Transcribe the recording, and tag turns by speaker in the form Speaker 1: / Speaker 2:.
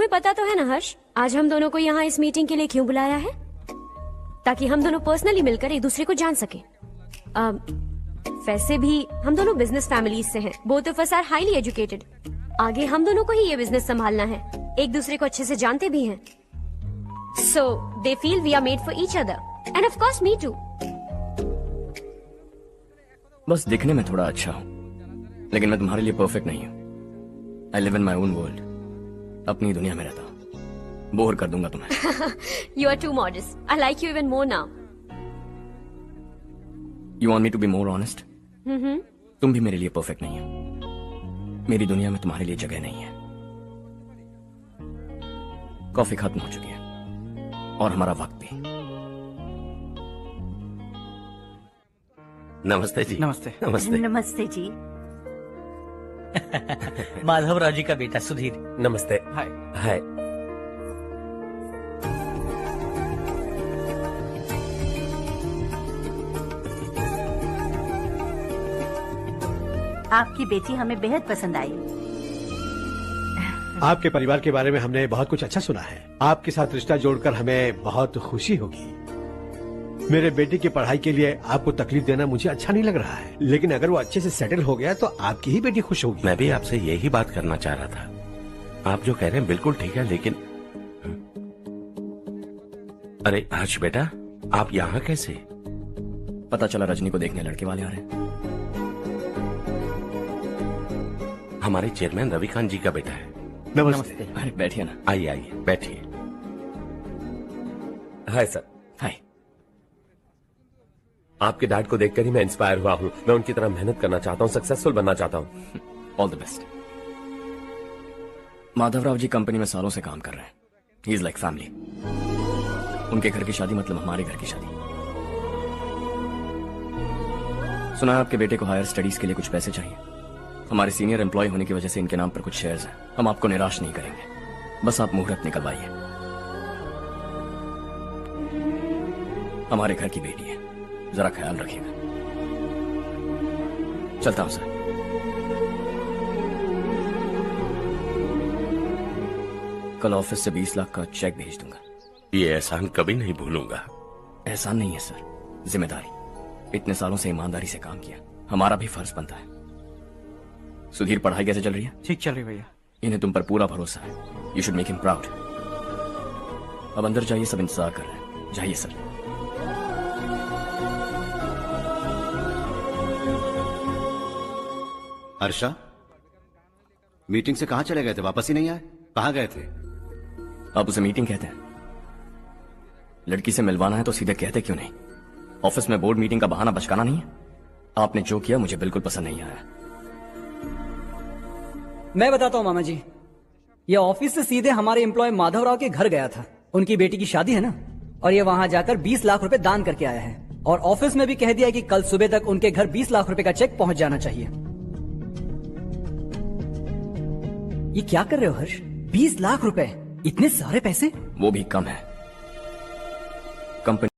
Speaker 1: तुम्हें पता तो है ना हर्ष, आज हम दोनों को यहाँ इस मीटिंग के लिए क्यों बुलाया है? ताकि हम दोनों पर्सनली मिलकर एक दूसरे को जान सके। वैसे भी हम दोनों बिजनेस फैमिलीज से हैं। Both of us are highly educated. आगे हम दोनों को ही ये बिजनेस संभालना है। एक दूसरे को अच्छे से जानते भी हैं। So they feel we are made for each other and of course me too.
Speaker 2: बस दिखने में थोड़ा अच्छा हूँ, लेकिन मैं तुम्हारे लिए परफेक्ट नहीं हूँ। I live in my own world, अपनी दुनिया में रहता हूँ। बोर कर दूंगा तुम्हें।
Speaker 1: You are too modest. I like you even more now.
Speaker 2: You want me to be more honest? तुम भी मेरे लिए परफेक्ट नहीं हो। मेरी दुनिया में तुम्हारे लिए जगह नहीं है। कॉफी खत्म हो चुकी है और हमारा वक्त भी।
Speaker 3: नमस्ते जी।
Speaker 4: नमस्ते।
Speaker 3: नमस्ते।
Speaker 5: नमस्ते जी।
Speaker 4: माधवराव जी का बेटा सुधीर।
Speaker 3: नमस्ते।
Speaker 4: हाय।
Speaker 3: हाय।
Speaker 5: आपकी बेटी हमें बेहद पसंद आई।
Speaker 6: आपके परिवार के बारे में हमने बहुत कुछ अच्छा सुना है। आपके साथ रिश्ता जोड़कर हमें बहुत खुशी होगी। मेरे बेटे की पढ़ाई के लिए आपको तकलीफ देना मुझे अच्छा नहीं लग रहा है, लेकिन अगर वो अच्छे से सेटल हो गया तो आपकी ही बेटी खुश होगी।
Speaker 3: मैं भी आपसे यही बात करना चाह रहा था। आप जो कह रहे हैं बिल्कुल ठीक है, लेकिन अरे हर्ष बेटा, आप यहाँ कैसे?
Speaker 2: पता चला रजनी को देखने लड़के वाले आ रहे हैं।
Speaker 3: हमारे चेयरमैन रविकांत जी का बेटा है।
Speaker 6: नमस्ते।
Speaker 2: अरे बैठिए ना।
Speaker 3: आइए आइए बैठिए। Hi sir.
Speaker 2: हाय।
Speaker 7: आपके डैड को देखकर ही मैं इंस्पायर हुआ हूँ। मैं उनकी तरह मेहनत करना चाहता हूँ, सक्सेसफुल बनना चाहता हूँ।
Speaker 2: All the best. Madhavrao ji company में सालों से काम कर रहे हैं। He is like family. उनके घर की शादी मतलब हमारे घर की शादी। सुना है आपके बेटे को हायर स्टडीज के लिए कुछ पैसे चाहिए। हमारे सीनियर एम्प्लॉय होने की वजह से इनके नाम पर कुछ शेयर्स हैं। हम आपको निराश नहीं करेंगे, बस आप मुहूर्त निकलवाइए। हमारे घर की बेटी है, जरा ख्याल रखिएगा। चलता हूं सर। कल ऑफिस से 20 लाख का चेक भेज दूंगा।
Speaker 3: ये एहसान कभी नहीं भूलूंगा।
Speaker 2: एहसान नहीं है सर, जिम्मेदारी। इतने सालों से ईमानदारी से काम किया, हमारा भी फर्ज बनता है। सुधीर, पढ़ाई कैसे चल रही है?
Speaker 4: ठीक चल रही भैया।
Speaker 2: इन्हें तुम पर पूरा भरोसा है। You should make him proud. अब अंदर जाइए, सब इंतजार कर रहे हैं। जाइए सर।
Speaker 8: हर्षा, मीटिंग से कहाँ चले गए थे? वापस ही नहीं आए? कहाँ गए थे?
Speaker 2: आप उसे मीटिंग कहते हैं? लड़की से मिलवाना है तो सीधे कहते क्यों नहीं? ऑफिस में बोर्ड मीटिंग का बहाना बचकाना नहीं है। आपने जो किया मुझे बिल्कुल पसंद नहीं आया।
Speaker 9: मैं बताता हूँ मामा जी, ये ऑफिस से सीधे हमारे एम्प्लॉय माधवराव के घर गया था। उनकी बेटी की शादी है ना, और ये वहां जाकर 20 लाख रुपए दान करके आया है। और ऑफिस में भी कह दिया कि कल सुबह तक उनके घर 20 लाख रुपए का चेक पहुंच जाना चाहिए। ये क्या कर रहे हो हर्ष? 20 लाख रुपए, इतने सारे पैसे?
Speaker 2: वो भी कम है। कंपनी